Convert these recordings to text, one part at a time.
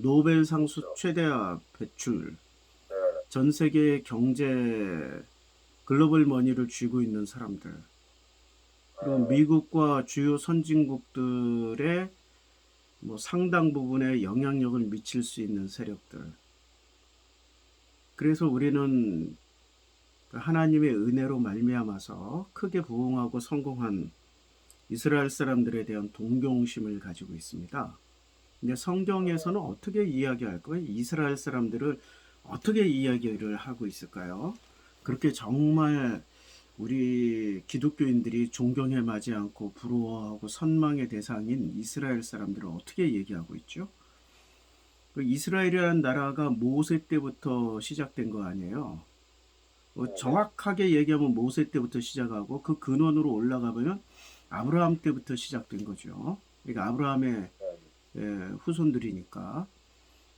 노벨상 그렇죠. 최대화 배출, 네. 전 세계 경제 글로벌 머니를 쥐고 있는 사람들, 그리고 네. 미국과 주요 선진국들의 뭐 상당 부분에 영향력을 미칠 수 있는 세력들. 그래서 우리는 하나님의 은혜로 말미암아서 크게 부흥하고 성공한 이스라엘 사람들에 대한 동경심을 가지고 있습니다. 근데 성경에서는 어떻게 이야기할 거예요? 이스라엘 사람들을 어떻게 이야기를 하고 있을까요? 그렇게 정말 우리 기독교인들이 존경해 마지 않고 부러워하고 선망의 대상인 이스라엘 사람들을 어떻게 얘기하고 있죠? 그 이스라엘이라는 나라가 모세 때부터 시작된 거 아니에요? 네. 정확하게 얘기하면 모세 때부터 시작하고 그 근원으로 올라가 보면 아브라함 때부터 시작된 거죠. 그러니까 아브라함의 네. 후손들이니까.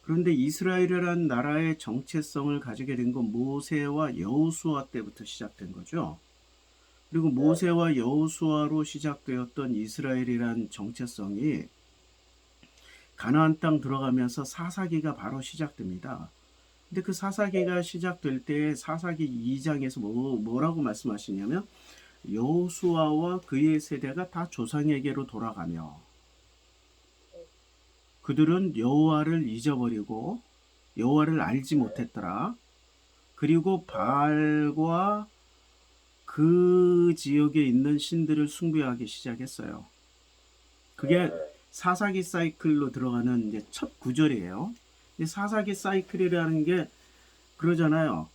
그런데 이스라엘이라는 나라의 정체성을 가지게 된 건 모세와 여호수아 때부터 시작된 거죠. 그리고 네. 모세와 여호수아로 시작되었던 이스라엘이란 정체성이 가나안 땅 들어가면서 사사기가 바로 시작됩니다. 근데 그 사사기가 시작될 때 사사기 2장에서 뭐라고 말씀하시냐면 여호수아와 그의 세대가 다 조상에게로 돌아가며 그들은 여호와를 잊어버리고 여호와를 알지 못했더라. 그리고 바알과 그 지역에 있는 신들을 숭배하기 시작했어요. 그게 네. 사사기 사이클로 들어가는 이제 첫 구절이에요. 사사기 사이클이라는 게 그러잖아요.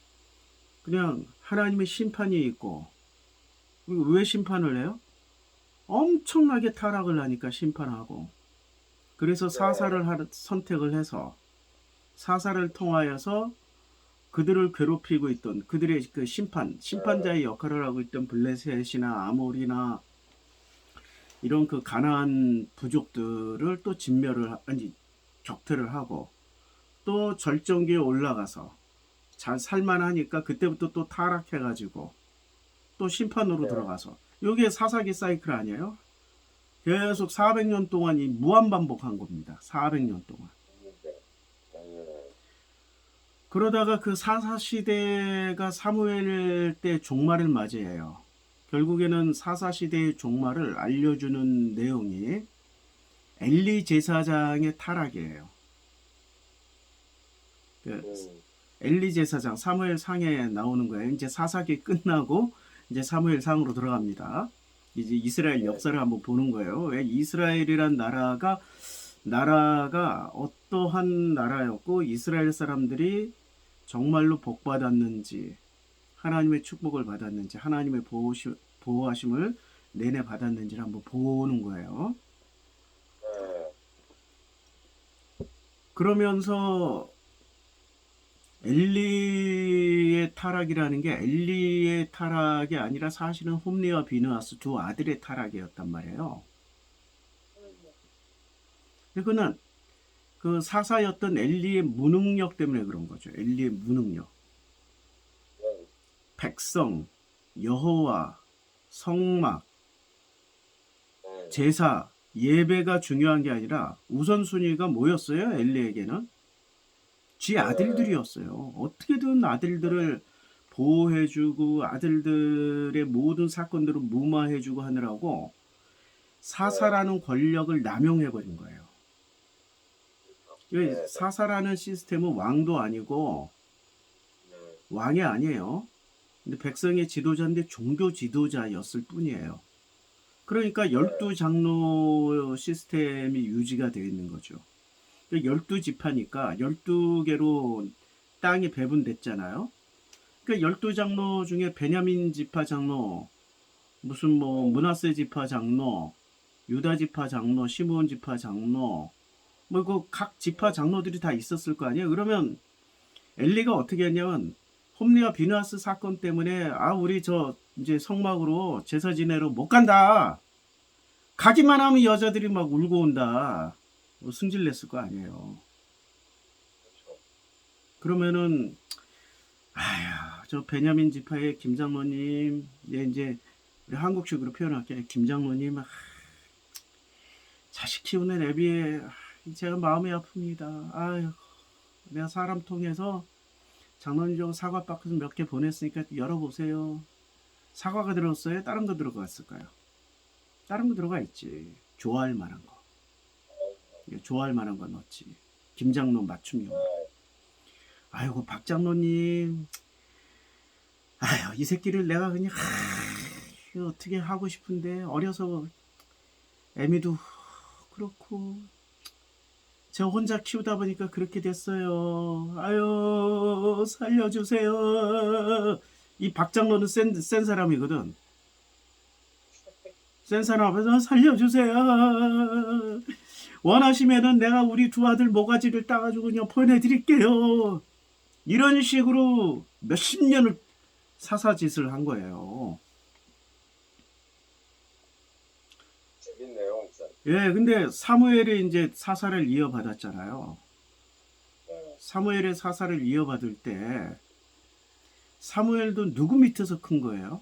그냥 하나님의 심판이 있고 왜 심판을 해요? 엄청나게 타락을 하니까 심판하고 그래서 네. 선택을 해서 사사를 통하여서 그들을 괴롭히고 있던 그들의 그 심판자의 역할을 하고 있던 블레셋이나 아몰이나 이런 그 가나안 부족들을 또 아니 격퇴를 하고 또 절정기에 올라가서 잘 살만하니까 그때부터 또 타락해가지고 또 심판으로 네. 들어가서 이게 사사기 사이클 아니에요? 계속 400년 동안 이 무한 반복한 겁니다. 400년 동안. 네. 네. 그러다가 그 사사 시대가 사무엘 때 종말을 맞이해요. 결국에는 사사 시대의 종말을 알려주는 내용이 엘리 제사장의 타락이에요. 그 음. 엘리 제사장 사무엘 상에 나오는 거예요. 이제 사사기 끝나고 이제 사무엘 상으로 들어갑니다. 이제 이스라엘 네. 역사를 한번 보는 거예요. 왜 이스라엘이란 나라가 어떠한 나라였고 이스라엘 사람들이 정말로 복 받았는지 하나님의 축복을 받았는지 하나님의 보호하심을 내내 받았는지를 한번 보는 거예요. 네. 그러면서 엘리의 타락이라는 게 엘리의 타락이 아니라 사실은 홈리와 비느하스 두 아들의 타락이었단 말이에요. 그거는 그 사사였던 엘리의 무능력 때문에 그런 거죠. 엘리의 무능력. 네. 백성, 여호와, 성막, 네. 제사, 예배가 중요한 게 아니라 우선순위가 뭐였어요? 엘리에게는 지 네. 아들들이었어요. 어떻게든 아들들을 보호해주고 아들들의 모든 사건들을 무마해주고 하느라고 네. 사사라는 권력을 남용해버린 거예요. 네. 사사라는 시스템은 왕도 아니고 네. 왕이 아니에요. 근데 백성의 지도자인데 종교 지도자였을 뿐이에요. 그러니까 네. 열두 장로 시스템이 유지가 되어 있는 거죠. 12지파니까 12개로 땅이 배분됐잖아요. 그러니까 12장로 중에 베냐민 지파 장로, 무슨 뭐 네. 므낫세 지파 장로, 유다 지파 장로, 시므온 지파 장로, 뭐 그 각 지파 장로들이 다 있었을 거 아니에요. 그러면 엘리가 어떻게 했냐면 홈리와 비나스 사건 때문에 우리 저 이제 성막으로 제사 지내러 못 간다. 가기만 하면 여자들이 막 울고 온다. 뭐 승질 냈을 거 아니에요. 그렇죠. 그러면은 아휴 저 베냐민 지파의 김 장로님 이제 우리 한국식으로 표현할게요. 김 장로님 자식 키우는 애비에 제가 마음이 아픕니다. 아유, 내가 사람 통해서 장로님 사과 박스 몇 개 보냈으니까 열어보세요. 사과가 들었어요? 다른 거 들어갔을까요? 다른 거 들어가 있지. 좋아할 만한 거. 좋아할 만한 거 넣었지. 김장로 맞춤용. 아이고, 박 장로님. 아유, 이 새끼를 내가 그냥 이거 어떻게 하고 싶은데 어려서 애미도 그렇고 저 혼자 키우다 보니까 그렇게 됐어요. 아유, 살려주세요. 이 박장로는 센 사람이거든. 센 사람 앞에서 살려주세요. 원하시면은 내가 우리 두 아들 모가지를 따가지고 그냥 보내드릴게요. 이런 식으로 몇십 년을 사사짓을 한 거예요. 재밌네요, 목사님. 예, 근데 사무엘이 이제 사사를 이어받았잖아요. 사무엘의 사사를 이어받을 때 사무엘도 누구 밑에서 큰 거예요?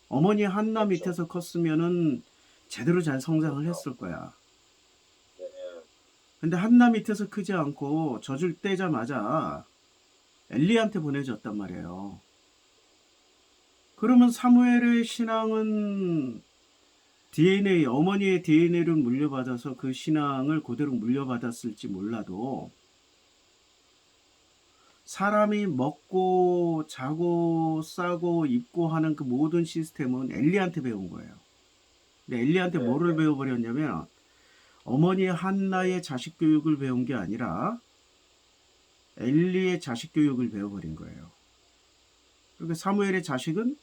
어머니 한나 그렇죠. 밑에서 컸으면은 제대로 잘 성장을 했을 거야. 네. 근데 한나 밑에서 크지 않고 젖을 떼자마자 엘리한테 보내줬단 말이에요. 그러면 사무엘의 신앙은 DNA, 어머니의 DNA를 물려받아서 그 신앙을 그대로 물려받았을지 몰라도 사람이 먹고 자고 싸고 입고 하는 그 모든 시스템은 엘리한테 배운 거예요. 근데 엘리한테 네, 뭐를 네. 배워버렸냐면 어머니 한나의 자식 교육을 배운 게 아니라 엘리의 자식 교육을 배워버린 거예요. 그러니까 사무엘의 자식은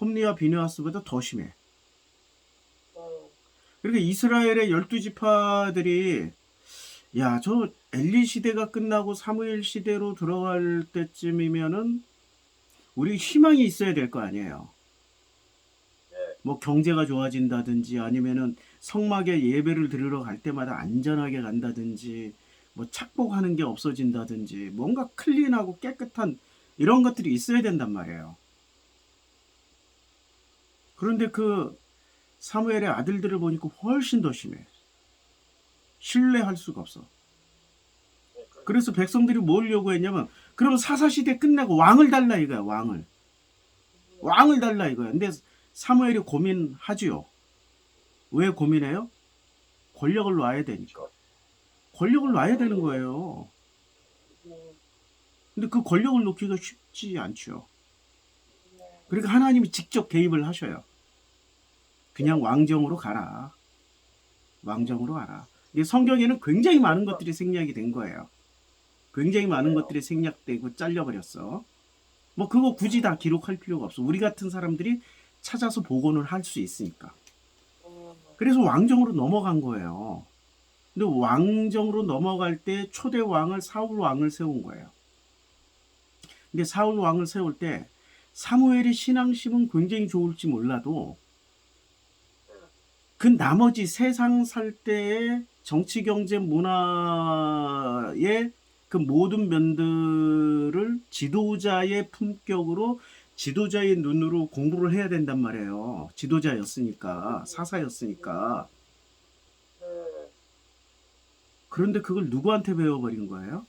홈리와 비느하스보다 더 심해. 그러니까 이스라엘의 12지파들이 야, 저 엘리 시대가 끝나고 사무엘 시대로 들어갈 때쯤이면은 우리 희망이 있어야 될 거 아니에요. 네. 뭐 경제가 좋아진다든지 아니면은 성막에 예배를 드리러 갈 때마다 안전하게 간다든지 뭐 착복하는 게 없어진다든지 뭔가 클린하고 깨끗한 이런 것들이 있어야 된단 말이에요. 그런데 그 사무엘의 아들들을 보니까 훨씬 더 심해. 신뢰할 수가 없어. 그래서 백성들이 뭘 요구했냐면 그러면 사사시대 끝내고 왕을 달라 이거야. 왕을 달라 이거야. 근데 사무엘이 고민하지요. 왜 고민해요? 권력을 놔야 되니까. 권력을 놔야 되는 거예요. 근데 그 권력을 놓기가 쉽지 않죠. 그러니까 하나님이 직접 개입을 하셔요. 그냥 왕정으로 가라. 왕정으로 가라. 이게 성경에는 굉장히 많은 것들이 생략이 된 거예요. 굉장히 많은 것들이 생략되고 잘려버렸어. 뭐 그거 굳이 다 기록할 필요가 없어. 우리 같은 사람들이 찾아서 복원을 할 수 있으니까. 그래서 왕정으로 넘어간 거예요. 근데 왕정으로 넘어갈 때 초대 왕을 사울 왕을 세운 거예요. 근데 사울 왕을 세울 때 사무엘의 신앙심은 굉장히 좋을지 몰라도 그 나머지 세상 살 때의 정치, 경제, 문화의 그 모든 면들을 지도자의 품격으로 지도자의 눈으로 공부를 해야 된단 말이에요. 지도자였으니까, 사사였으니까. 그런데 그걸 누구한테 배워버린 거예요?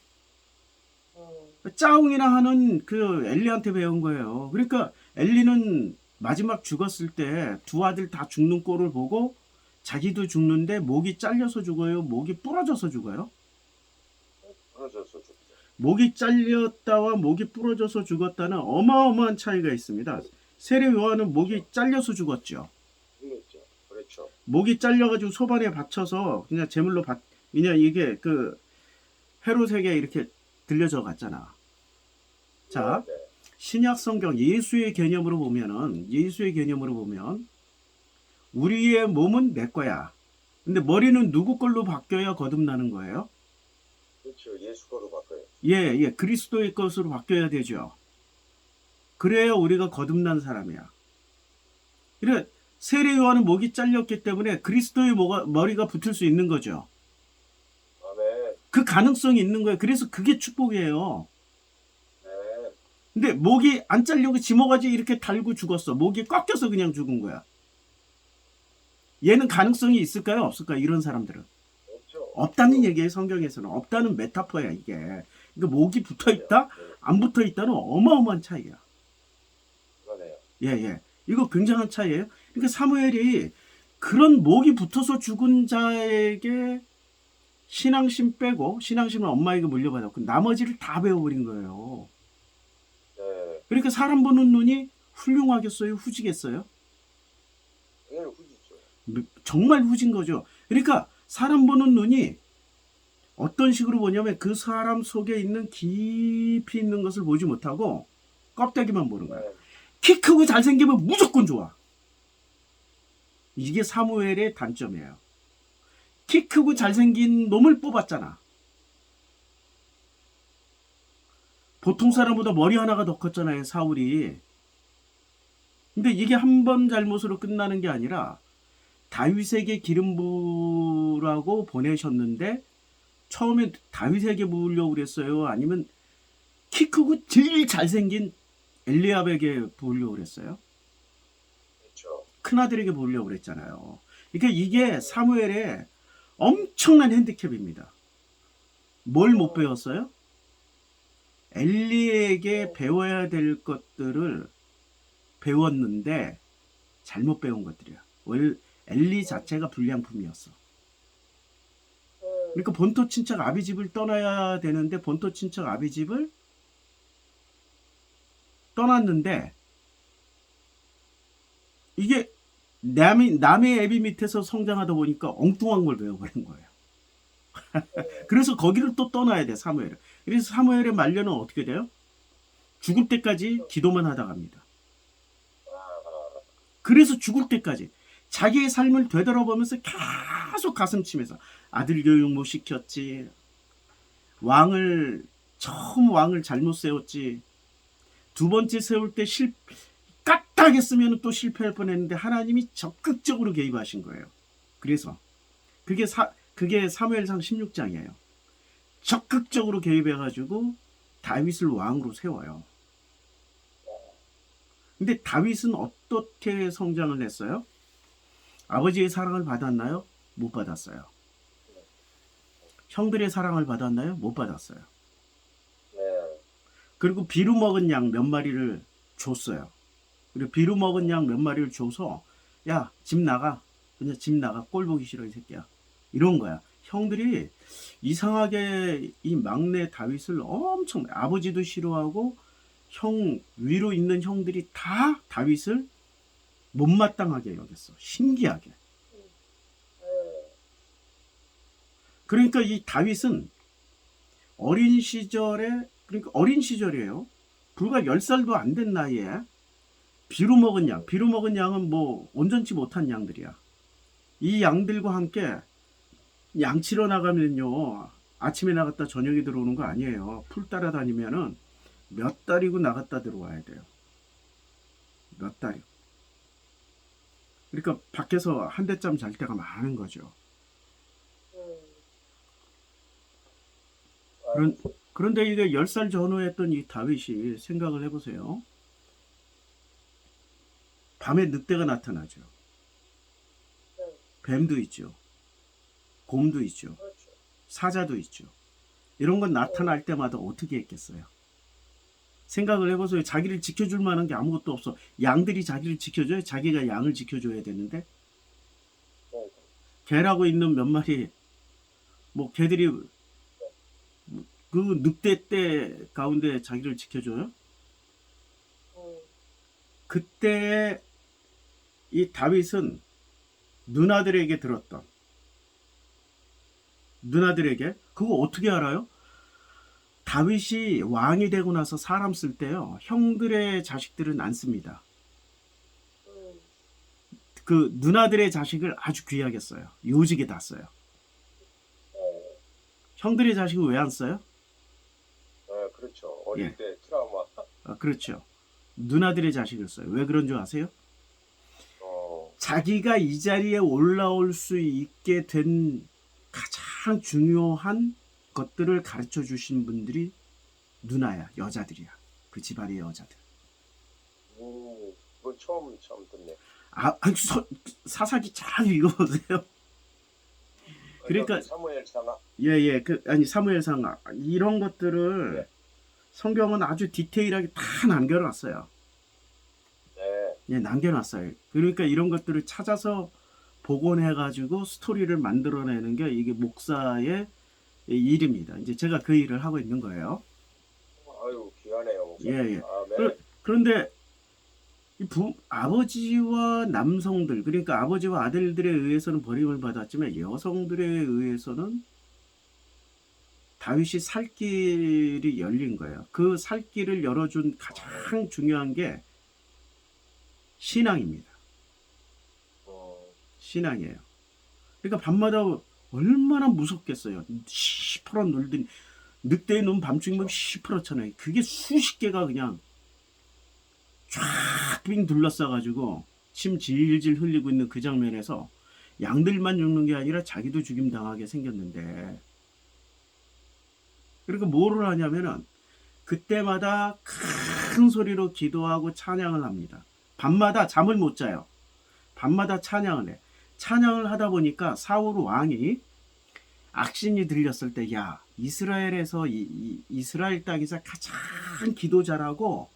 짜웅이나 하는 그 엘리한테 배운 거예요. 그러니까 엘리는 마지막 죽었을 때 두 아들 다 죽는 꼴을 보고 자기도 죽는데 목이 잘려서 죽어요? 목이 부러져서 죽어요? 부러져서 죽죠. 목이 잘렸다와 목이 부러져서 죽었다는 어마어마한 차이가 있습니다. 세례 요한은 목이 잘려서 죽었죠. 그렇죠. 목이 잘려가지고 소반에 받쳐서 그냥 제물로 그냥 이게 그 헤롯에게 이렇게 들려져 갔잖아. 자, 네. 신약 성경 예수의 개념으로 보면 우리의 몸은 내 거야. 근데 머리는 누구 걸로 바뀌어야 거듭나는 거예요? 그렇죠. 예수 거로 바꿔요. 예, 그리스도의 것으로 바뀌어야 되죠. 그래야 우리가 거듭난 사람이야. 그래, 세례 요한은 목이 잘렸기 때문에 그리스도의 머리가 붙을 수 있는 거죠. 아멘. 그 가능성이 있는 거예요. 그래서 그게 축복이에요. 네. 근데 목이 안 잘리고 지모가지 이렇게 달고 죽었어. 목이 꺾여서 그냥 죽은 거야. 얘는 가능성이 있을까요? 없을까요? 이런 사람들은. 없다는 얘기예요. 성경에서는 없다는 메타포야 이게. 그러니까 목이 붙어 있다, 안 붙어 있다는 어마어마한 차이야. 그러네요. 예. 이거 굉장한 차이예요. 그러니까 사무엘이 그런 목이 붙어서 죽은 자에게 신앙심 빼고, 신앙심은 엄마에게 물려받았고 나머지를 다 배워버린 거예요. 네. 그러니까 사람 보는 눈이 훌륭하겠어요? 후지겠어요? 당연히 후지죠. 정말 후진 거죠. 그러니까 사람 보는 눈이 어떤 식으로 보냐면 그 사람 속에 있는 깊이 있는 것을 보지 못하고 껍데기만 보는 거야. 네. 키 크고 잘생기면 무조건 좋아. 이게 사무엘의 단점이에요. 키 크고 잘생긴 놈을 뽑았잖아. 보통 사람보다 머리 하나가 더 컸잖아요, 사울이. 근데 이게 한 번 잘못으로 끝나는 게 아니라 다윗에게 기름 부으라고 보내셨는데 처음에 다윗에게 부으려고 그랬어요? 아니면 키 크고 제일 잘생긴 엘리압에게 부으려고 그랬어요? 그렇죠. 큰아들에게 부으려고 그랬잖아요. 그러니까 이게 사무엘의 엄청난 핸디캡입니다. 뭘 못 배웠어요? 엘리에게 배워야 될 것들을 배웠는데 잘못 배운 것들이야. 엘리 자체가 불량품이었어. 그러니까 본토 친척 아비 집을 떠나야 되는데 본토 친척 아비 집을 떠났는데 이게 남의 애비 밑에서 성장하다 보니까 엉뚱한 걸 배워버린 거예요. 그래서 거기를 또 떠나야 돼, 사무엘은. 그래서 사무엘의 말년은 어떻게 돼요? 죽을 때까지 기도만 하다 갑니다. 그래서 죽을 때까지 자기의 삶을 되돌아보면서 계속 가슴 치면서 아들 교육 못 시켰지, 처음 왕을 잘못 세웠지, 두 번째 세울 때 까딱했으면 또 실패할 뻔했는데 하나님이 적극적으로 개입하신 거예요. 그래서 그게 사무엘상 16장이에요. 적극적으로 개입해가지고 다윗을 왕으로 세워요. 근데 다윗은 어떻게 성장을 했어요? 아버지의 사랑을 받았나요? 못 받았어요. 형들의 사랑을 받았나요? 못 받았어요. 네. 그리고 비루 먹은 양 몇 마리를 줬어요. 그리고 비루 먹은 양 몇 마리를 줘서 야, 집 나가. 그냥 집 나가. 꼴 보기 싫어 이 새끼야. 이런 거야. 형들이 이상하게 이 막내 다윗을 엄청, 아버지도 싫어하고 형 위로 있는 형들이 다 다윗을 못마땅하게 여겼어. 신기하게. 그러니까 이 다윗은 어린 시절이에요. 불과 10살도 안 된 나이에 비루 먹은 양은 뭐 온전치 못한 양들이야. 이 양들과 함께 양치러 나가면요, 아침에 나갔다 저녁에 들어오는 거 아니에요. 풀 따라다니면은 몇 달이고 나갔다 들어와야 돼요. 몇 달이고. 그러니까 밖에서 한 대짬 잘 때가 많은 거죠. 그런데 이게 10살 전후에 했던 이 다윗이 생각을 해보세요. 밤에 늑대가 나타나죠. 뱀도 있죠. 곰도 있죠. 사자도 있죠. 이런 건 나타날 때마다 어떻게 했겠어요? 생각을 해보세요. 자기를 지켜줄 만한 게 아무것도 없어. 양들이 자기를 지켜줘요? 자기가 양을 지켜줘야 되는데? 개라고 있는 몇 마리, 뭐 개들이 그 늑대 떼 가운데 자기를 지켜줘요? 그때 이 다윗은 누나들에게 그거 어떻게 알아요? 다윗이 왕이 되고 나서 사람 쓸 때요, 형들의 자식들은 안 씁니다. 그 누나들의 자식을 아주 귀하게 써요. 요직에 다 써요. 형들의 자식을 왜 안 써요? 그렇죠. 어릴 때 트라우마. 그렇죠. 누나들의 자식을 써요. 왜 그런 줄 아세요? 자기가 이 자리에 올라올 수 있게 된 가장 중요한 것들을 가르쳐 주신 분들이 누나야, 여자들이야. 그 집안의 여자들. 그건 처음 듣네. 사사기 잘 읽어보세요. 그러니까 사무엘 상하. 예예 아니 사무엘상 이런 것들을 네. 성경은 아주 디테일하게 다 남겨놨어요. 네. 예, 남겨놨어요. 그러니까 이런 것들을 찾아서 복원해가지고 스토리를 만들어내는 게 이게 목사의 일입니다. 이제 제가 그 일을 하고 있는 거예요. 아유, 귀하네요, 예, 목사님. 예. 아멘. 그런데 아버지와 남성들, 그러니까 아버지와 아들들에 의해서는 버림을 받았지만 여성들에 의해서는 다윗이 살 길이 열린 거예요. 그 살 길을 열어준 가장 중요한 게 신앙입니다. 신앙이에요. 그러니까 밤마다 얼마나 무섭겠어요. 시퍼런 놀더니 늑대의 눈 밤중이면 시퍼렇잖아요. 그게 수십 개가 그냥 쫙빙 둘러싸가지고 침 질질 흘리고 있는 그 장면에서 양들만 죽는 게 아니라 자기도 죽임 당하게 생겼는데, 그러니까 뭐를 하냐면은 그때마다 큰 소리로 기도하고 찬양을 합니다. 밤마다 잠을 못 자요. 밤마다 찬양을 해. 찬양을 하다 보니까 사울 왕이 악신이 들렸을 때, 야, 이스라엘에서 이스라엘 땅에서 가장 기도 잘하고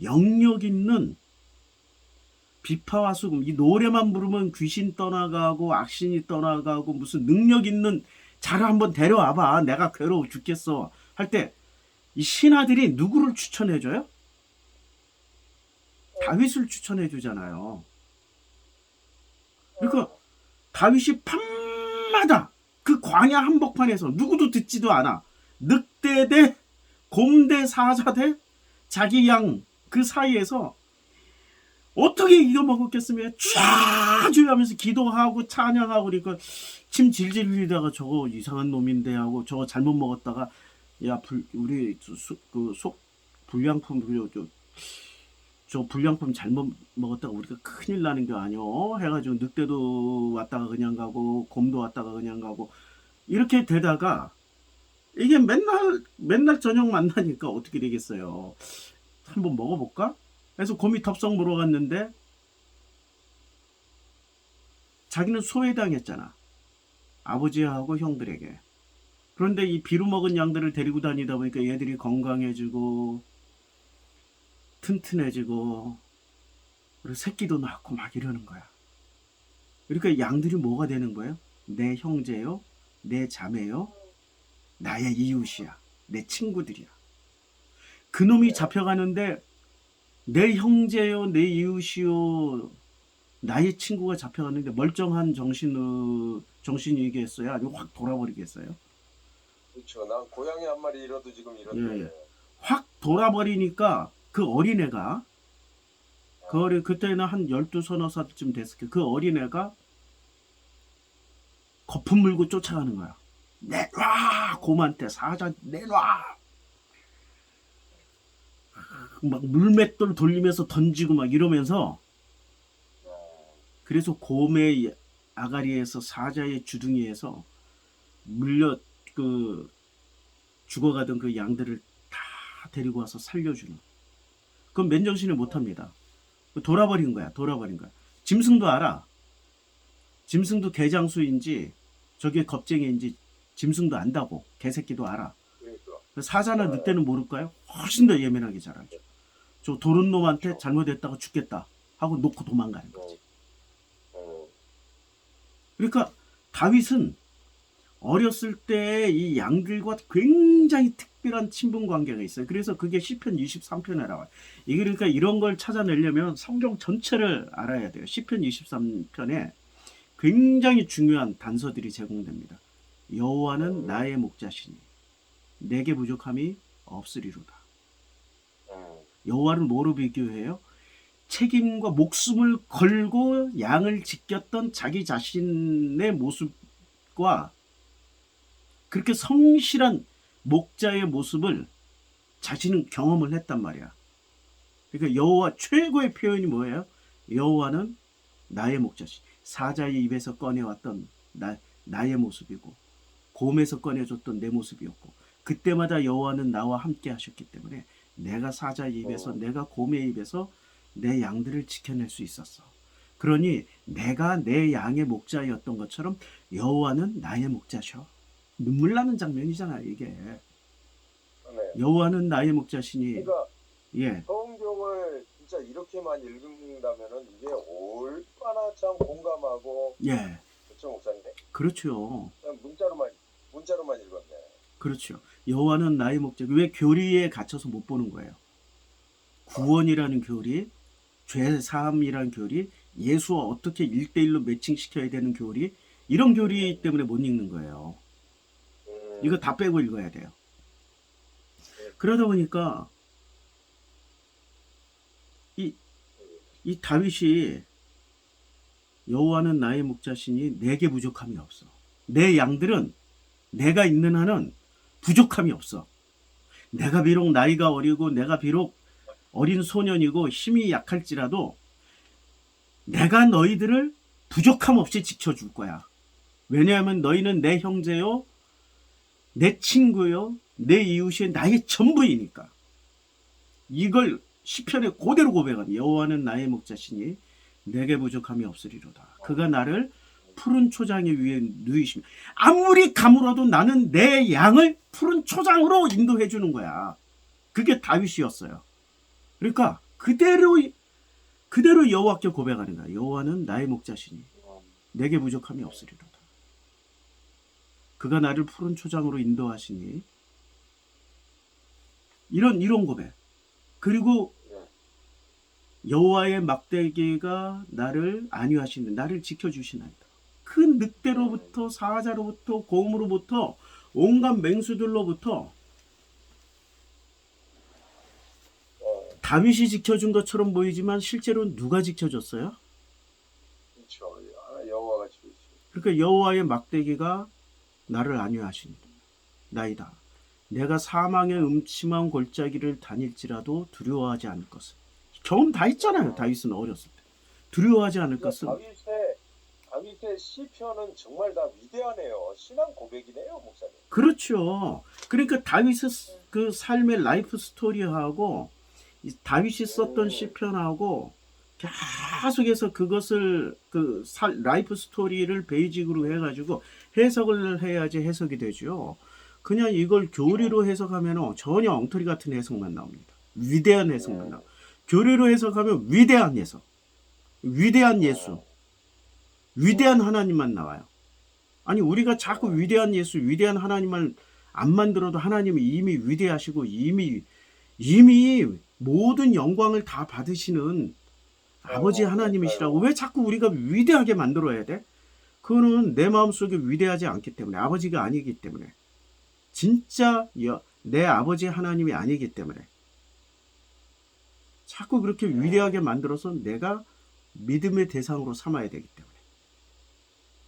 영역 있는 비파와 수금, 이 노래만 부르면 귀신 떠나가고 악신이 떠나가고 무슨 능력 있는 자를 한번 데려와봐, 내가 괴로워 죽겠어 할 때 이 신하들이 누구를 추천해줘요? 다윗을 추천해주잖아요. 그러니까 다윗이 밤마다 그 광야 한복판에서 누구도 듣지도 않아. 늑대 대 곰대 사자 대 자기 양 그 사이에서 어떻게 이겨먹었겠으면 쫙 하면서 기도하고 찬양하고 그러니까 침 질질 흘리다가 저거 이상한 놈인데 하고 저거 잘못 먹었다가 야 우리 그 속 불량품 저 불량품 잘못 먹었다가 우리가 큰일 나는 게 아니오 해가지고 늑대도 왔다가 그냥 가고 곰도 왔다가 그냥 가고 이렇게 되다가 이게 맨날 저녁 만나니까 어떻게 되겠어요. 한번 먹어볼까? 그래서 곰이 덥석 물어갔는데 자기는 소외당했잖아. 아버지하고 형들에게. 그런데 이 비루 먹은 양들을 데리고 다니다 보니까 얘들이 건강해지고 튼튼해지고 그리고 새끼도 낳고 막 이러는 거야. 그러니까 양들이 뭐가 되는 거예요? 내 형제요, 내 자매요, 나의 이웃이야, 내 친구들이야. 그놈이 잡혀가는데 내 형제요, 내 이웃이요, 나의 친구가 잡혀가는데 멀쩡한 정신이겠어요? 아니면 확 돌아버리겠어요? 그렇죠. 난 고양이 한 마리 잃어도 지금 예, 예. 확 돌아버리니까 그 어린애가 그때는 한 12, 서너 살쯤 됐을 거예요. 그 어린애가 거품 물고 쫓아가는 거야. 내놔! 곰한테 사자 내놔! 막 물맷돌 돌리면서 던지고 막 이러면서 그래서 곰의 아가리에서 사자의 주둥이에서 물려 죽어가던 그 양들을 다 데리고 와서 살려주는. 그건 맨정신을 못합니다. 돌아버린 거야. 짐승도 알아. 짐승도 개장수인지 저게 겁쟁이인지 짐승도 안다고. 개새끼도 알아. 그러니까. 사자나 늑대는 모를까요? 훨씬 더 예민하게 자라죠. 저 도른 놈한테 잘못했다가 죽겠다 하고 놓고 도망가는 거지. 그러니까 다윗은 어렸을 때 이 양들과 굉장히 특별한 친분 관계가 있어요. 그래서 그게 시편 23편에 나와요. 이게 그러니까 이런 걸 찾아내려면 성경 전체를 알아야 돼요. 시편 23편에 굉장히 중요한 단서들이 제공됩니다. 여호와는 나의 목자시니 내게 부족함이 없으리로다. 여호와를 뭐로 비교해요? 책임과 목숨을 걸고 양을 지켰던 자기 자신의 모습과 그렇게 성실한 목자의 모습을 자신은 경험을 했단 말이야. 그러니까 여호와 최고의 표현이 뭐예요? 여호와는 나의 목자시. 사자의 입에서 꺼내왔던 나의 모습이고 곰에서 꺼내줬던 내 모습이었고 그때마다 여호와는 나와 함께 하셨기 때문에 내가 사자의 입에서 내가 곰의 입에서 내 양들을 지켜낼 수 있었어. 그러니 내가 내 양의 목자였던 것처럼 여호와는 나의 목자셔. 눈물 나는 장면이잖아요, 이게. 네. 여호와는 나의 목자시니. 그러니까 예, 성경을 진짜 이렇게만 읽는다면은 이게 얼마나 참 공감하고 예, 그렇죠 목사님? 그렇죠. 그냥 문자로만 읽었네. 그렇죠. 여호와는 나의 목자. 왜 교리에 갇혀서 못 보는 거예요? 구원이라는 교리, 죄 사함이라는 교리, 예수와 어떻게 1대1로 매칭시켜야 되는 교리, 이런 교리 때문에 못 읽는 거예요. 이거 다 빼고 읽어야 돼요. 그러다 보니까 이 다윗이 여호와는 나의 목자시니 내게 부족함이 없어. 내 양들은 내가 있는 한은 부족함이 없어. 내가 비록 나이가 어리고 내가 비록 어린 소년이고 힘이 약할지라도 내가 너희들을 부족함 없이 지켜줄 거야. 왜냐하면 너희는 내 형제요, 내 친구요, 내 이웃이 나의 전부이니까. 이걸 시편에 그대로 고백하니 여호와는 나의 목자시니 내게 부족함이 없으리로다. 그가 나를 푸른 초장 위에 누이시며 아무리 가물어도 나는 내 양을 푸른 초장으로 인도해 주는 거야. 그게 다윗이었어요. 그러니까 그대로 여호와께 고백하는 거야. 여호와는 나의 목자시니 내게 부족함이 없으리로다. 그가 나를 푸른 초장으로 인도하시니 이런 고백. 그리고 여호와의 막대기가 나를 안위하시는 나를 지켜주시나이다. 그 늑대로부터 사자로부터 곰으로부터 온갖 맹수들로부터 다윗이 지켜준 것처럼 보이지만 실제로 누가 지켜줬어요? 그렇죠. 여호와가 지키시. 그러니까 여호와의 막대기가 나를 안위하시나이다. 내가 사망의 음침한 골짜기를 다닐지라도 두려워하지 않을 것을. 경험 다 있잖아요. 다윗은 어렸을 때. 두려워하지 않을 것은. 다윗의 시편은 정말 다 위대하네요. 신앙 고백이네요, 목사님. 그렇죠. 그러니까 다윗의 그 삶의 라이프 스토리하고 다윗이 썼던 시편하고 계속해서 그것을 라이프 스토리를 베이직으로 해가지고 해석을 해야지 해석이 되죠. 그냥 이걸 교리로 해석하면 전혀 엉터리 같은 해석만 나옵니다. 위대한 해석만 나옵니다. 교리로 해석하면 위대한 해석, 위대한 예수, 위대한 하나님만 나와요. 아니 우리가 자꾸 위대한 예수, 위대한 하나님을 안 만들어도 하나님이 이미 위대하시고 이미 모든 영광을 다 받으시는 아버지 하나님이시라고 왜 자꾸 우리가 위대하게 만들어야 돼? 그거는 내 마음속에 위대하지 않기 때문에 아버지가 아니기 때문에 진짜 내 아버지 하나님이 아니기 때문에 자꾸 그렇게 위대하게 만들어서 내가 믿음의 대상으로 삼아야 되기 때문에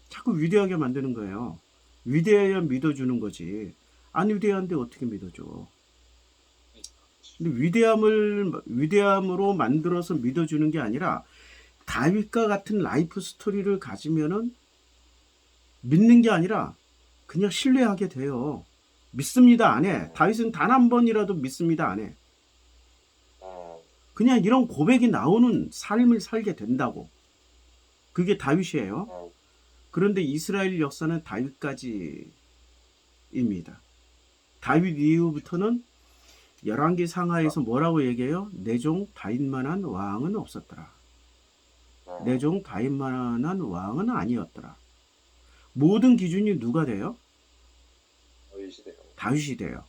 자꾸 위대하게 만드는 거예요. 위대해야 믿어주는 거지. 안 위대한데 어떻게 믿어줘? 근데 위대함으로 만들어서 믿어주는 게 아니라 다윗과 같은 라이프 스토리를 가지면은 믿는 게 아니라 그냥 신뢰하게 돼요. 믿습니다 안 해. 다윗은 단 한 번이라도 믿습니다 안 해. 그냥 이런 고백이 나오는 삶을 살게 된다고. 그게 다윗이에요. 그런데 이스라엘 역사는 다윗까지입니다. 다윗 이후부터는 열왕기 상하에서 뭐라고 얘기해요? 내 종 다윗만한 왕은 없었더라. 내 종 다윗만한 왕은 아니었더라. 모든 기준이 누가 돼요? 다윗이 돼요.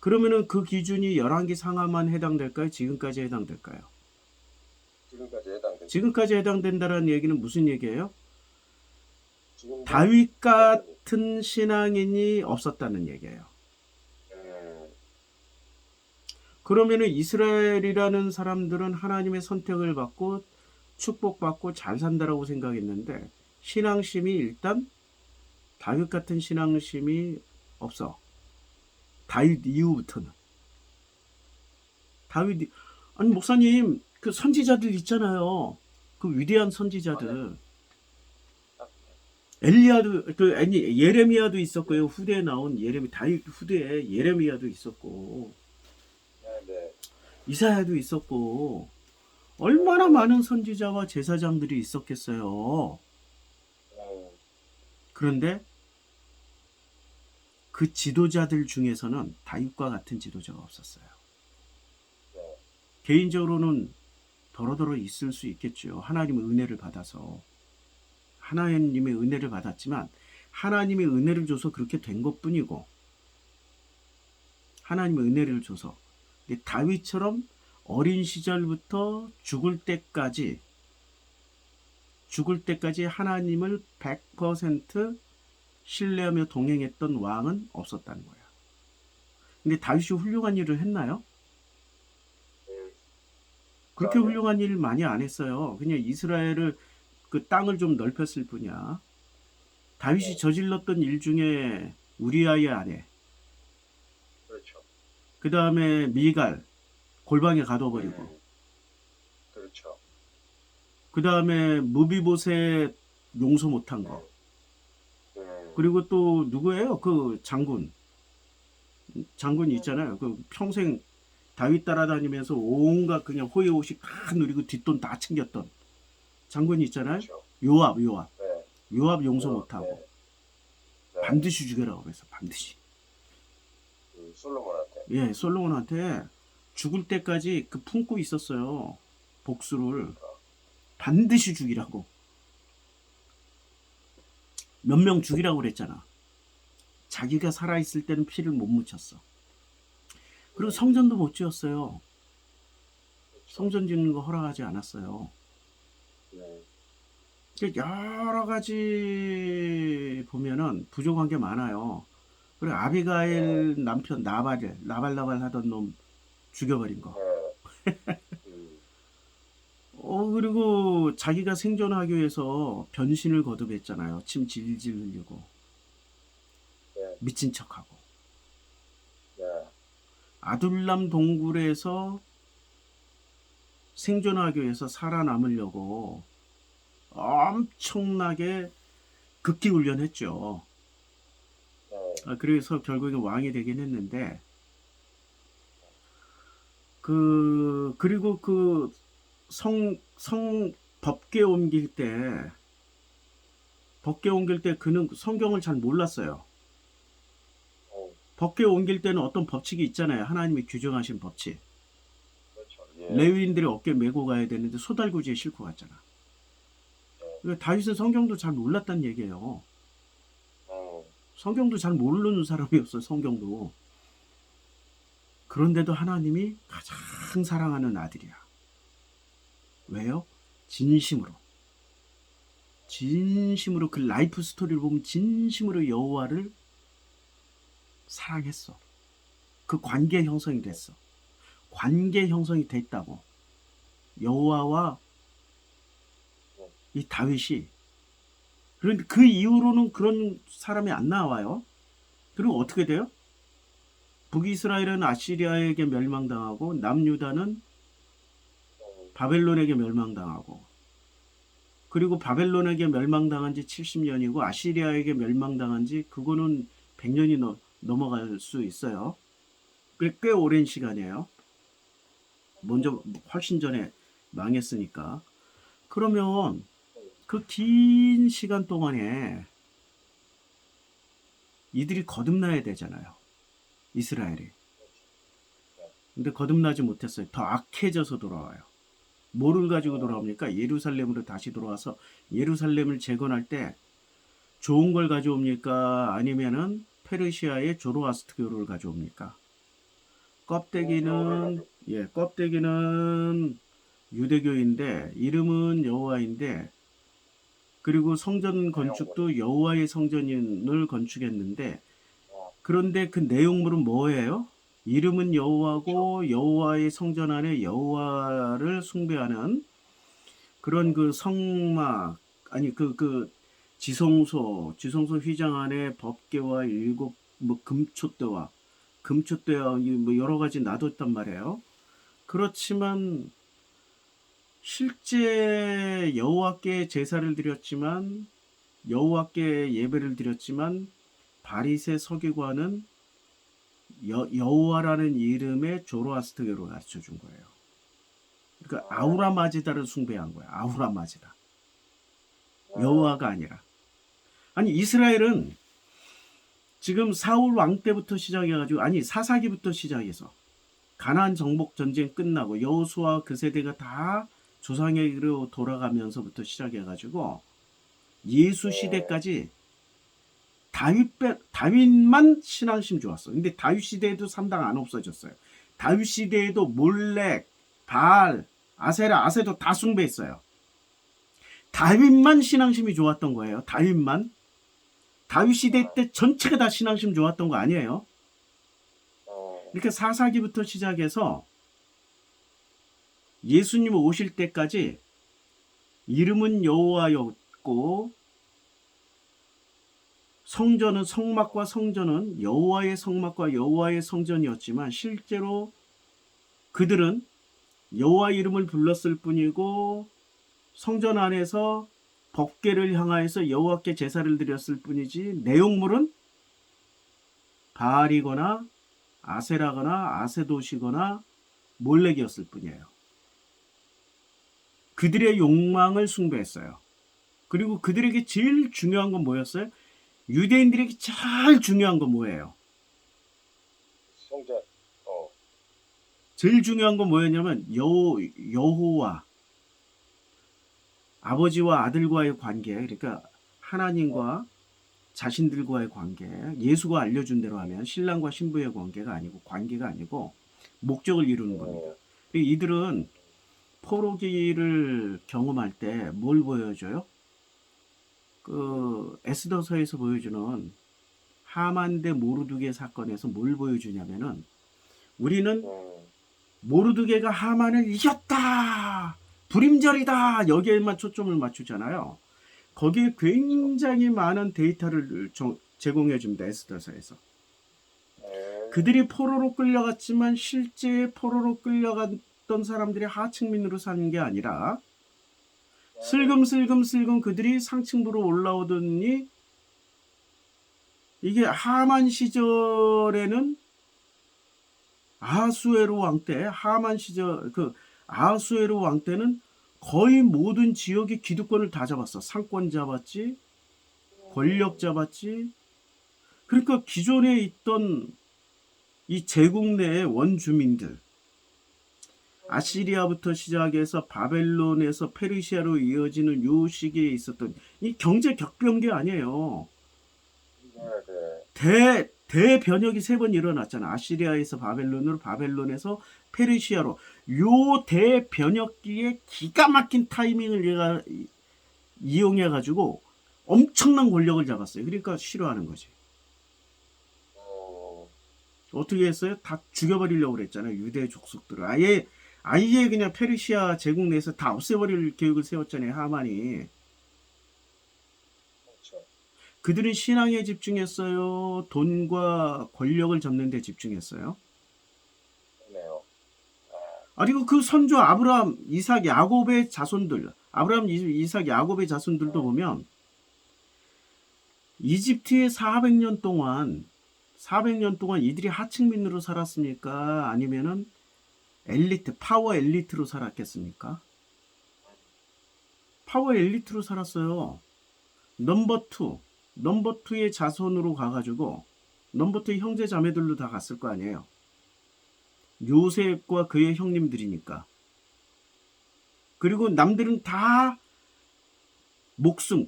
그러면은 그 기준이 열왕기 상하만 해당될까요? 지금까지 해당될까요? 지금까지 해당된다는 얘기는 무슨 얘기예요? 다윗 같은 신앙인이 없었다는 얘기예요. 그러면은 이스라엘이라는 사람들은 하나님의 선택을 받고 축복받고 잘 산다라고 생각했는데 신앙심이 일단 다윗 같은 신앙심이 없어. 다윗 이후부터는. 아니 목사님 그 선지자들 있잖아요. 그 위대한 선지자들. 예레미야도 있었고요. 후대에 나온 다윗 후대에 예레미야도 있었고. 이사야도 있었고. 얼마나 많은 선지자와 제사장들이 있었겠어요. 그런데 그 지도자들 중에서는 다윗과 같은 지도자가 없었어요. 네. 개인적으로는 더러더러 있을 수 있겠죠. 하나님의 은혜를 받아서. 하나님의 은혜를 받았지만 하나님의 은혜를 줘서 그렇게 된 것뿐이고, 하나님의 은혜를 줘서 다윗처럼 어린 시절부터 죽을 때까지 하나님을 100% 신뢰하며 동행했던 왕은 없었다는 거예요. 근데 다윗이 훌륭한 일을 했나요? 그렇게 아니요. 훌륭한 일 많이 안 했어요. 그냥 이스라엘을 그 땅을 좀 넓혔을 뿐이야. 다윗이 네. 저질렀던 일 중에 우리아의 아내, 그렇죠. 그 다음에 미갈 골방에 가둬버리고, 그렇죠. 그 다음에 무비보셋 용서 못한 거, 그리고 또 누구예요? 그 장군 있잖아요. 그 평생 다윗 따라다니면서 온갖 그냥 호의호식 다 누리고 뒷돈 다 챙겼던 장군이 있잖아요. 그렇죠. 요압 네. 용서 네. 못하고 네. 반드시 죽여라고 그래서 반드시. 솔로몬한테. 예, 솔로몬한테 죽을 때까지 그 품고 있었어요. 복수를 반드시 죽이라고. 몇 명 죽이라고 그랬잖아. 자기가 살아있을 때는 피를 못 묻혔어. 그리고 성전도 못 지었어요. 성전 짓는 거 허락하지 않았어요. 네. 여러 가지 보면은 부족한 게 많아요. 그리고 아비가일 남편 나발 하던 놈 죽여버린 거. 네. 그리고 자기가 생존하기 위해서 변신을 거듭했잖아요. 침 질질 흘리고 네. 미친 척하고. 네. 아둘람 동굴에서 생존하기 위해서 살아남으려고 엄청나게 극기 훈련했죠. 네. 그래서 결국에 왕이 되긴 했는데, 그리고 그 법궤 옮길 때 그는 성경을 잘 몰랐어요. 법궤 옮길 때는 어떤 법칙이 있잖아요. 하나님이 규정하신 법칙. 그렇죠. 예. 레위인들이 어깨 메고 가야 되는데 소달구지에 싣고 갔잖아. 그러니까 다윗은 성경도 잘 몰랐단 얘기예요. 성경도 잘 모르는 사람이었어요. 성경도. 그런데도 하나님이 가장 사랑하는 아들이야. 왜요? 진심으로 그 라이프 스토리를 보면 진심으로 여호와를 사랑했어. 그 관계 형성이 됐어. 관계 형성이 됐다고. 여호와와 이 다윗이. 그런데 그 이후로는 그런 사람이 안 나와요. 그리고 어떻게 돼요? 북이스라엘은 아시리아에게 멸망당하고 남유다는 바벨론에게 멸망당하고, 그리고 바벨론에게 멸망당한 지 70년이고 아시리아에게 멸망당한 지 그거는 100년이 넘어갈 수 있어요. 꽤 오랜 시간이에요. 먼저 훨씬 전에 망했으니까. 그러면 그 긴 시간 동안에 이들이 거듭나야 되잖아요. 이스라엘이. 근데 거듭나지 못했어요. 더 악해져서 돌아와요. 뭐를 가지고 돌아옵니까? 예루살렘으로 다시 돌아와서 예루살렘을 재건할 때 좋은 걸 가져옵니까? 아니면은 페르시아의 조로아스트교를 가져옵니까? 껍데기는 유대교인데 이름은 여호와인데, 그리고 성전 건축도 여호와의 성전을 건축했는데, 그런데 그 내용물은 뭐예요? 이름은 여호와고 여호와의 성전 안에 여호와를 숭배하는 그런 그 성막, 아니 그 지성소 휘장 안에 법궤와 일곱 뭐 금촛대와 뭐 여러 가지 놔뒀단 말이에요. 그렇지만 실제 여호와께 제사를 드렸지만, 여호와께 예배를 드렸지만 바리새 서기관은 여호와라는 이름의 조로아스트교를 가르쳐 준 거예요. 그러니까 아우라 마지다를 숭배한 거야. 아우라 마지다. 여호와가 아니라. 아니 이스라엘은 지금 사울 왕 때부터 시작해가지고 아니 사사기부터 시작해서 가나안 정복 전쟁 끝나고 여호수아 그 세대가 다 조상에게로 돌아가면서부터 시작해가지고 예수 시대까지 다윗만 신앙심 좋았어. 근데 다윗 시대에도 삼당 안 없어졌어요. 다윗 시대에도 몰렉, 바알, 아세도 다 숭배했어요. 다윗만 신앙심이 좋았던 거예요. 다윗만. 다윗 시대 때 전체가 다 신앙심 좋았던 거 아니에요. 이렇게 사사기부터 시작해서 예수님 오실 때까지 이름은 여호와였고 성전은 성막과 성전은 여호와의 성막과 여호와의 성전이었지만 실제로 그들은 여호와 이름을 불렀을 뿐이고 성전 안에서 법궤를 향하여서 여호와께 제사를 드렸을 뿐이지 내용물은 바알이거나 아세라거나 아세도시거나 몰렉이었을 뿐이에요. 그들의 욕망을 숭배했어요. 그리고 그들에게 제일 중요한 건 뭐였어요? 유대인들에게 제일 중요한 건 뭐예요? 성전. 제일 중요한 건 뭐였냐면 여호와 아버지와 아들과의 관계, 그러니까 하나님과 자신들과의 관계, 예수가 알려준 대로 하면 신랑과 신부의 관계가 아니고 목적을 이루는 겁니다. 이들은 포로기를 경험할 때 뭘 보여줘요? 그 에스더서에서 보여주는 하만 대 모르드게 사건에서 뭘 보여주냐면은 우리는 모르드게가 하만을 이겼다, 불임절이다, 여기에만 초점을 맞추잖아요. 거기에 굉장히 많은 데이터를 제공해 줍니다. 에스더서에서. 그들이 포로로 끌려갔지만 실제 포로로 끌려갔던 사람들이 하층민으로 사는 게 아니라 슬금슬금 그들이 상층부로 올라오더니 이게 하만 시절에는 아하수에로 왕 때 아하수에로 왕 때는 거의 모든 지역의 기득권을 다 잡았어. 상권 잡았지, 권력 잡았지. 그러니까 기존에 있던 이 제국 내의 원주민들, 아시리아부터 시작해서 바벨론에서 페르시아로 이어지는 요 시기에 있었던 이 경제 격변기 아니에요. 대변혁이 3번 일어났잖아. 아시리아에서 바벨론으로, 바벨론에서 페르시아로. 요 대변혁기에 기가 막힌 타이밍을 얘가 이용해가지고 엄청난 권력을 잡았어요. 그러니까 싫어하는 거지. 어떻게 했어요? 다 죽여버리려고 그랬잖아요. 유대 족속들을. 아예 그냥 페르시아 제국 내에서 다 없애버릴 계획을 세웠잖아요. 하만이. 그들은 신앙에 집중했어요? 돈과 권력을 잡는 데 집중했어요? 그리고 그 선조 아브라함, 이삭, 야곱의 자손들, 아브라함, 이삭, 야곱의 자손들도 보면 이집트에 400년 동안 이들이 하층민으로 살았습니까? 아니면은 파워 엘리트로 살았겠습니까? 파워 엘리트로 살았어요. 넘버 2의 자손으로 가가지고 넘버 2의 형제 자매들로 다 갔을 거 아니에요. 요셉과 그의 형님들이니까. 그리고 남들은 다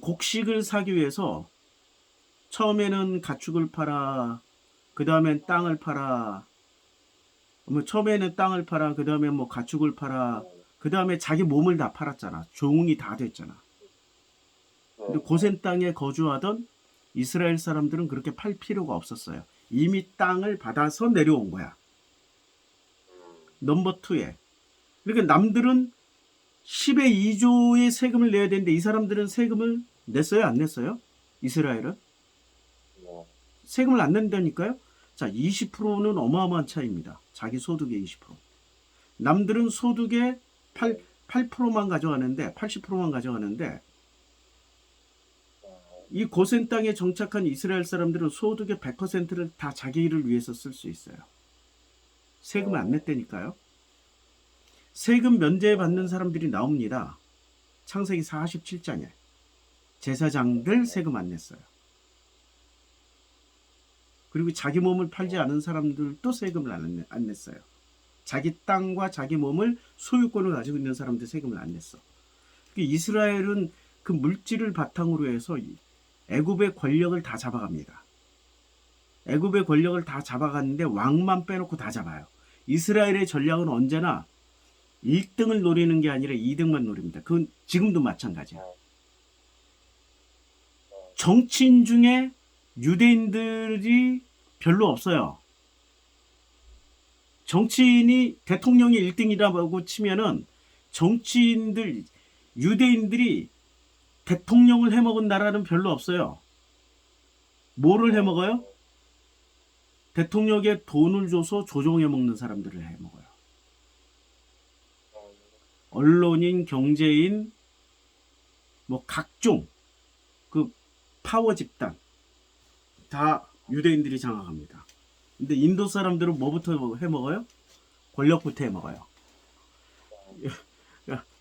곡식을 사기 위해서 처음에는 가축을 팔아, 그 다음엔 땅을 팔아, 처음에는 땅을 팔아, 그 다음에 가축을 팔아, 그 다음에 자기 몸을 다 팔았잖아. 종이 다 됐잖아. 근데 고센 땅에 거주하던 이스라엘 사람들은 그렇게 팔 필요가 없었어요. 이미 땅을 받아서 내려온 거야. 넘버 2에. 그러니까 남들은 10의 2조의 세금을 내야 되는데 이 사람들은 세금을 냈어요? 안 냈어요? 이스라엘은? 세금을 안 낸다니까요? 자, 20%는 어마어마한 차이입니다. 자기 소득의 20%. 남들은 소득의 8%만 가져가는데, 80%만 가져가는데, 이 고센 땅에 정착한 이스라엘 사람들은 소득의 100%를 다 자기 일을 위해서 쓸 수 있어요. 세금을 안 냈다니까요. 세금 면제 받는 사람들이 나옵니다. 창세기 47장에. 제사장들 세금 안 냈어요. 그리고 자기 몸을 팔지 않은 사람들도 세금을 안 냈어요. 자기 땅과 자기 몸을 소유권을 가지고 있는 사람들 세금을 안 냈어. 이스라엘은 그 물질을 바탕으로 해서 애굽의 권력을 다 잡아갑니다. 애굽의 권력을 다 잡아갔는데 왕만 빼놓고 다 잡아요. 이스라엘의 전략은 언제나 1등을 노리는 게 아니라 2등만 노립니다. 그건 지금도 마찬가지야. 정치인 중에 유대인들이 별로 없어요. 정치인이 대통령이 1등이라고 치면은 정치인들, 유대인들이 대통령을 해먹은 나라는 별로 없어요. 뭐를 해먹어요? 대통령에 돈을 줘서 조종해먹는 사람들을 해먹어요. 언론인, 경제인, 뭐 각종 그 파워 집단 다 유대인들이 장악합니다. 근데 인도 사람들은 뭐부터 해먹어요? 권력부터 해먹어요.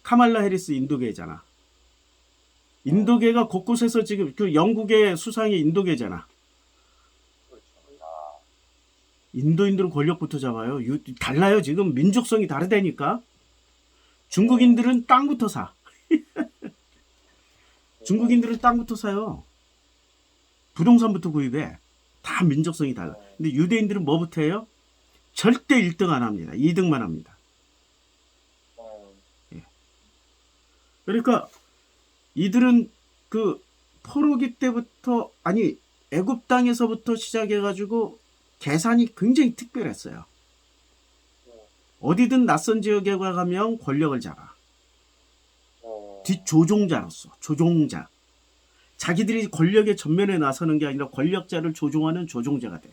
카말라 해리스 인도계잖아. 인도계가 곳곳에서 지금 그 영국의 수상이 인도계잖아. 인도인들은 권력부터 잡아요. 달라요. 지금 민족성이 다르다니까. 중국인들은 땅부터 사. 중국인들은 땅부터 사요. 부동산부터 구입해. 다 민족성이 달라. 근데 유대인들은 뭐부터 해요? 절대 1등 안 합니다. 2등만 합니다. 예. 그러니까 이들은 그 포로기 때부터, 아니 애굽 땅에서부터 시작해가지고 계산이 굉장히 특별했어요. 어디든 낯선 지역에 가면 권력을 잡아. 뒷조종자로서, 조종자. 자기들이 권력의 전면에 나서는 게 아니라 권력자를 조종하는 조종자가 돼.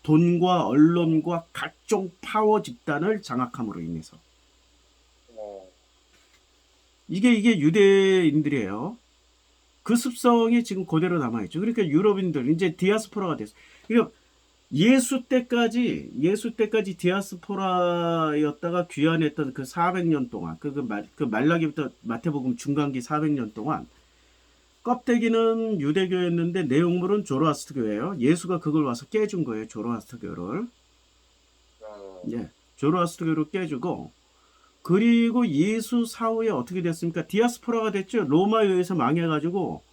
돈과 언론과 각종 파워 집단을 장악함으로 인해서. 이게 유대인들이에요. 그 습성이 지금 그대로 남아있죠. 그러니까 유럽인들, 이제 디아스포라가 됐어. 그러니까 예수 때까지 디아스포라였다가 귀환했던 그 400년 동안, 그 말라기부터 마태복음 중간기 400년 동안, 껍데기는 유대교였는데 내용물은 조로아스터교예요. 예수가 그걸 와서 깨준 거예요. 조로아스터교를. 예, 조로아스터교를 깨주고, 그리고 예수 사후에 어떻게 됐습니까? 디아스포라가 됐죠. 로마에 의해서 망해가지고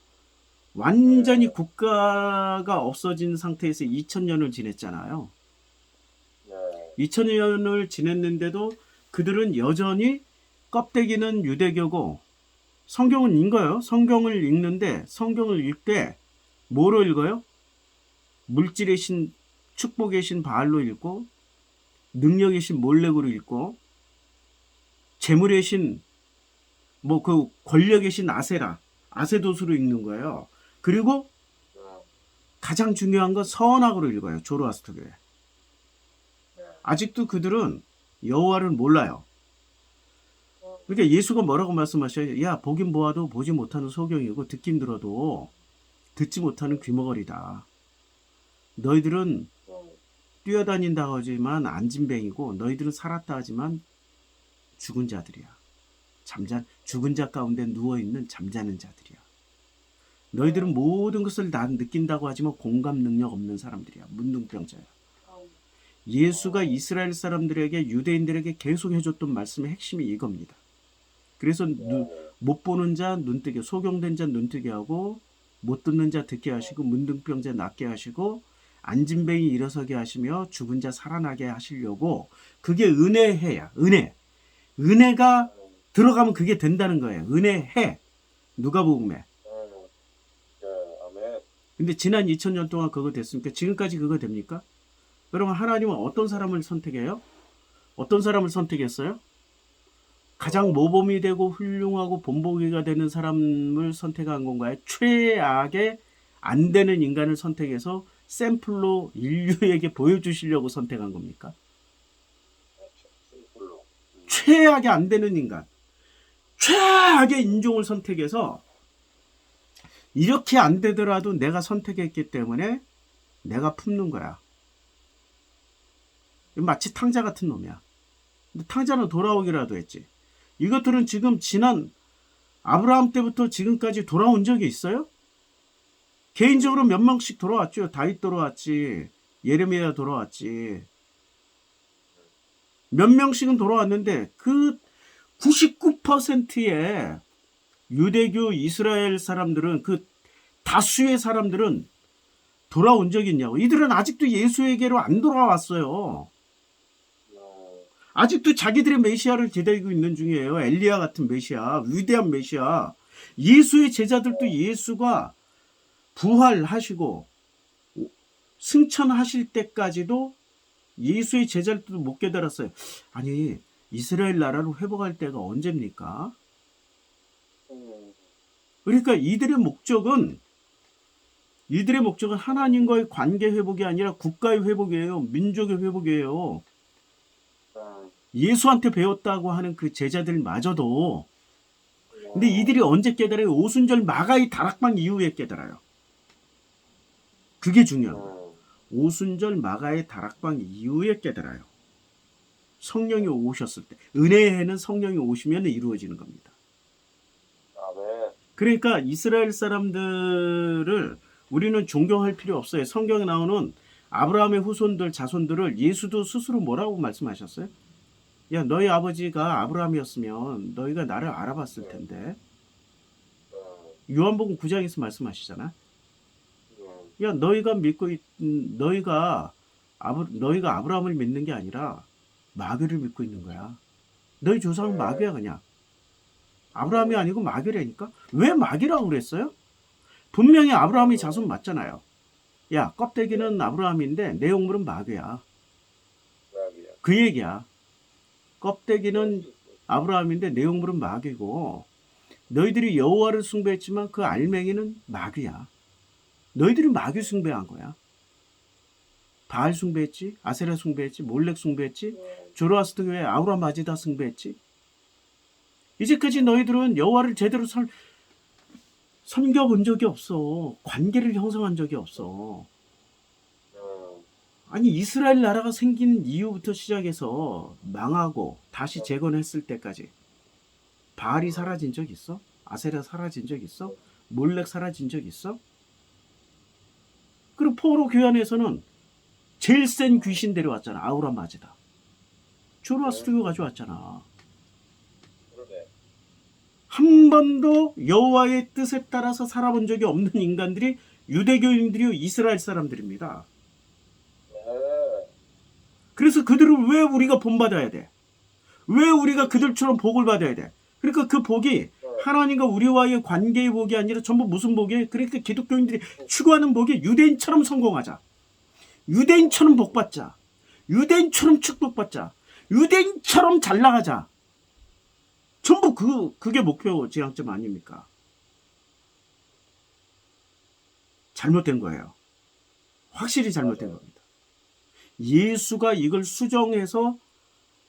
완전히 국가가 없어진 상태에서 2000년을 지냈잖아요. 2000년을 지냈는데도 그들은 여전히 껍데기는 유대교고 성경은 읽어요. 성경을 읽는데 성경을 읽을 때 뭐로 읽어요? 물질의 신, 축복의 신 바알로 읽고, 능력의 신 몰렉으로 읽고, 재물의 신, 뭐 그 권력의 신 아세도스로 읽는 거예요. 그리고 가장 중요한 건 서원학으로 읽어요. 조로아스터교에. 아직도 그들은 여호와를 몰라요. 그러니까 예수가 뭐라고 말씀하셔요? 야, 보긴 보아도 보지 못하는 소경이고 듣긴 들어도 듣지 못하는 귀머거리다. 너희들은 뛰어다닌다 하지만 안진뱅이고 너희들은 살았다 하지만 죽은 자들이야. 죽은 자 가운데 누워있는 잠자는 자들이야. 너희들은 모든 것을 다 느낀다고 하지만 공감 능력 없는 사람들이야. 문둥병자야. 예수가 이스라엘 사람들에게, 유대인들에게 계속 해줬던 말씀의 핵심이 이겁니다. 그래서 못 보는 자 눈뜨게, 소경된 자 눈뜨게 하고, 못 듣는 자 듣게 하시고, 문둥병자 낫게 하시고, 안진뱅이 일어서게 하시며 죽은 자 살아나게 하시려고, 그게 은혜해야. 은혜가 들어가면 그게 된다는 거예요. 은혜해. 누가복음에. 근데 지난 2000년 동안 그거 됐습니까? 지금까지 그거 됩니까? 여러분, 하나님은 어떤 사람을 선택해요? 어떤 사람을 선택했어요? 가장 모범이 되고 훌륭하고 본보기가 되는 사람을 선택한 건가요? 최악의 안 되는 인간을 선택해서 샘플로 인류에게 보여주시려고 선택한 겁니까? 최악의 안 되는 인간, 최악의 인종을 선택해서 이렇게 안 되더라도 내가 선택했기 때문에 내가 품는 거야. 마치 탕자 같은 놈이야. 근데 탕자는 돌아오기라도 했지. 이것들은 지금 지난 아브라함 때부터 지금까지 돌아온 적이 있어요? 개인적으로 몇 명씩 돌아왔죠. 다윗 돌아왔지. 예레미야 돌아왔지. 몇 명씩은 돌아왔는데 그 99%의 유대교 이스라엘 사람들은, 그 다수의 사람들은 돌아온 적이 있냐고. 이들은 아직도 예수에게로 안 돌아왔어요. 아직도 자기들의 메시아를 기다리고 있는 중이에요. 엘리야 같은 메시아, 위대한 메시아. 예수의 제자들도 예수가 부활하시고 승천하실 때까지도 예수의 제자들도 못 깨달았어요. 아니, 이스라엘 나라를 회복할 때가 언제입니까? 그러니까 이들의 목적은 하나님과의 관계 회복이 아니라 국가의 회복이에요. 민족의 회복이에요. 예수한테 배웠다고 하는 그 제자들마저도. 근데 이들이 언제 깨달아요? 오순절 마가의 다락방 이후에 깨달아요. 그게 중요한 거예요. 오순절 마가의 다락방 이후에 깨달아요. 성령이 오셨을 때. 은혜의 해는 성령이 오시면 이루어지는 겁니다. 그러니까 이스라엘 사람들을 우리는 존경할 필요 없어요. 성경에 나오는 아브라함의 후손들, 자손들을 예수도 스스로 뭐라고 말씀하셨어요? 야, 너희 아버지가 아브라함이었으면 너희가 나를 알아봤을 텐데. 요한복음 9장에서 말씀하시잖아. 야, 너희가 아브라함을 믿는 게 아니라 마귀를 믿고 있는 거야. 너희 조상은 마귀야 그냥. 아브라함이 아니고 마귀라니까. 왜 마귀라고 그랬어요? 분명히 아브라함이 자손 맞잖아요. 야, 껍데기는 아브라함인데 내용물은 마귀야. 그 얘기야. 껍데기는 아브라함인데 내용물은 마귀고, 너희들이 여호와를 숭배했지만 그 알맹이는 마귀야. 너희들이 마귀 숭배한 거야. 바알 숭배했지, 아세라 숭배했지, 몰렉 숭배했지, 조로아스터 교회 아우라마지다 숭배했지. 이제까지 너희들은 여호와를 제대로 섬겨본 적이 없어. 관계를 형성한 적이 없어. 아니, 이스라엘 나라가 생긴 이후부터 시작해서 망하고 다시 재건했을 때까지 바알이 사라진 적 있어? 아세라 사라진 적 있어? 몰렉 사라진 적 있어? 그리고 포로 교환에서는 제일 센 귀신 데려왔잖아. 아우라마지다. 조로아스터교 가져왔잖아. 한 번도 여호와의 뜻에 따라서 살아본 적이 없는 인간들이 유대교인들이요, 이스라엘 사람들입니다. 그래서 그들을 왜 우리가 본받아야 돼? 왜 우리가 그들처럼 복을 받아야 돼? 그러니까 그 복이 하나님과 우리와의 관계의 복이 아니라 전부 무슨 복이에요? 그러니까 기독교인들이 추구하는 복이 유대인처럼 성공하자. 유대인처럼 복받자. 유대인처럼 축복받자. 유대인처럼 잘 나가자. 전부 그게 목표 지향점 아닙니까? 잘못된 거예요. 확실히 잘못된 겁니다. 예수가 이걸 수정해서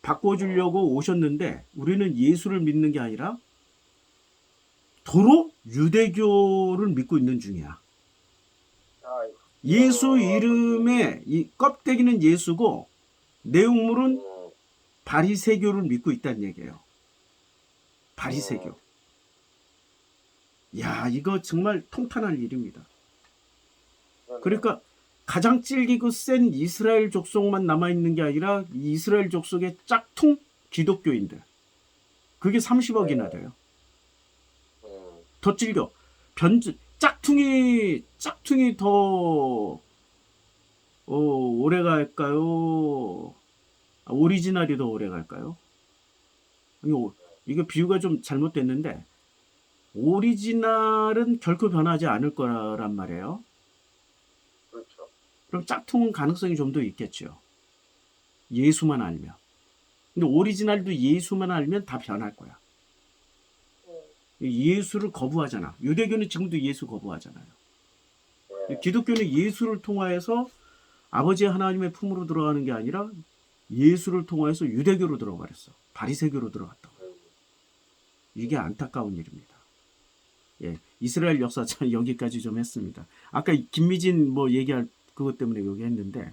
바꿔주려고 오셨는데 우리는 예수를 믿는 게 아니라 도로 유대교를 믿고 있는 중이야. 예수 이름의 이 껍데기는 예수고 내용물은 바리새교를 믿고 있다는 얘기예요. 바리새교. 야, 이거 정말 통탄할 일입니다. 그러니까 가장 찔기고 센 이스라엘 족속만 남아있는 게 아니라 이스라엘 족속의 짝퉁 기독교인들. 그게 30억이나 돼요. 더 찔겨. 짝퉁이 더 오래 갈까요? 오리지널이 더 오래 갈까요? 이거 비유가 좀 잘못됐는데 오리지널은 결코 변하지 않을 거란 말이에요. 그렇죠. 그럼 짝퉁은 가능성이 좀 더 있겠죠. 예수만 알면. 근데 오리지널도 예수만 알면 다 변할 거야. 예수를 거부하잖아. 유대교는 지금도 예수 거부하잖아요. 기독교는 예수를 통하여서 아버지 하나님의 품으로 들어가는 게 아니라 예수를 통하여서 유대교로 들어가랬어. 바리새교로 들어갔다고. 이게 안타까운 일입니다. 예, 이스라엘 역사 여기까지 좀 했습니다. 아까 김미진 얘기할 그것 때문에 여기 했는데